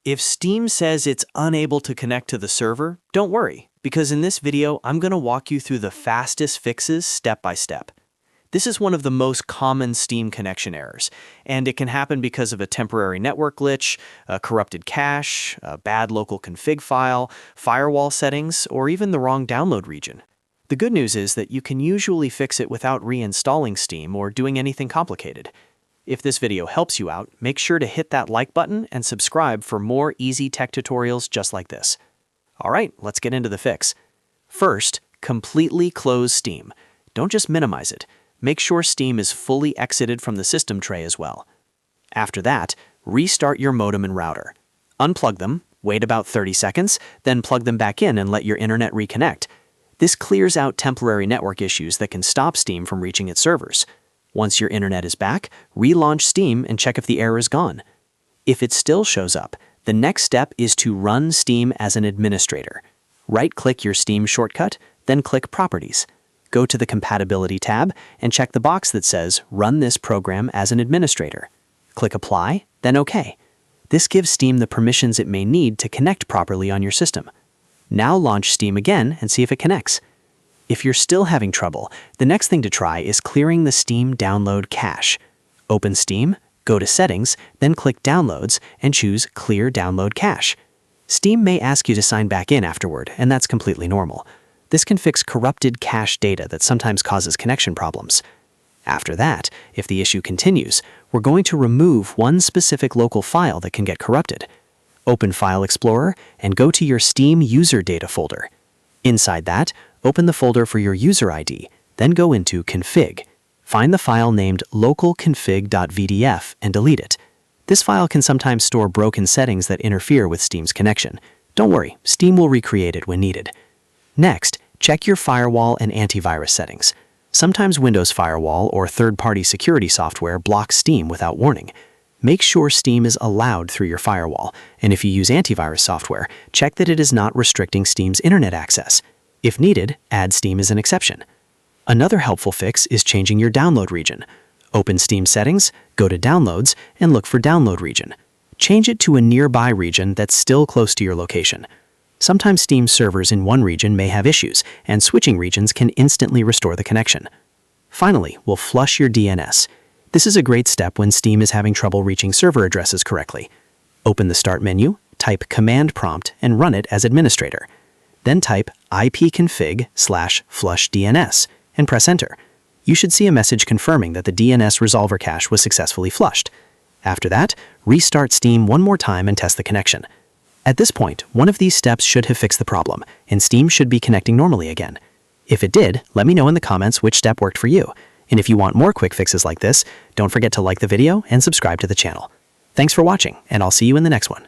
If Steam says it's unable to connect to the server, don't worry, because in this video, I'm going to walk you through the fastest fixes step by step. This is one of the most common Steam connection errors, and it can happen because of a temporary network glitch, a corrupted cache, a bad local config file, firewall settings, or even the wrong download region. The good news is that you can usually fix it without reinstalling Steam or doing anything complicated. If this video helps you out, make sure to hit that like button and subscribe for more easy tech tutorials just like this. All right, let's get into the fix. First, completely close Steam. Don't just minimize it. Make sure Steam is fully exited from the system tray as well. After that, restart your modem and router. Unplug them, wait about 30 seconds, then plug them back in and let your internet reconnect. This clears out temporary network issues that can stop Steam from reaching its servers. Once your internet is back, relaunch Steam and check if the error is gone. If it still shows up, the next step is to run Steam as an administrator. Right-click your Steam shortcut, then click Properties. Go to the Compatibility tab and check the box that says Run this program as an administrator. Click Apply, then OK. This gives Steam the permissions it may need to connect properly on your system. Now launch Steam again and see if it connects. If you're still having trouble, the next thing to try is clearing the Steam download cache. Open Steam, go to Settings, then click Downloads and choose Clear Download Cache. Steam may ask you to sign back in afterward, and that's completely normal. This can fix corrupted cache data that sometimes causes connection problems. After that, if the issue continues, we're going to remove one specific local file that can get corrupted. Open File Explorer and go to your Steam user data folder. Inside that, open the folder for your user ID, then go into Config. Find the file named Localconfig.vdf and delete it. This file can sometimes store broken settings that interfere with Steam's connection. Don't worry, Steam will recreate it when needed. Next, check your firewall and antivirus settings. Sometimes Windows Firewall or third-party security software blocks Steam without warning. Make sure Steam is allowed through your firewall, and if you use antivirus software, check that it is not restricting Steam's internet access. If needed, add Steam as an exception. Another helpful fix is changing your download region. Open Steam Settings, go to Downloads, and look for Download Region. Change it to a nearby region that's still close to your location. Sometimes Steam servers in one region may have issues, and switching regions can instantly restore the connection. Finally, we'll flush your DNS. This is a great step when Steam is having trouble reaching server addresses correctly. Open the Start menu, type Command Prompt, and run it as administrator. Then type ipconfig/flushdns and press Enter. You should see a message confirming that the DNS resolver cache was successfully flushed. After that, restart Steam one more time and test the connection. At this point, one of these steps should have fixed the problem, and Steam should be connecting normally again. If it did, let me know in the comments which step worked for you. And if you want more quick fixes like this, don't forget to like the video and subscribe to the channel. Thanks for watching, and I'll see you in the next one.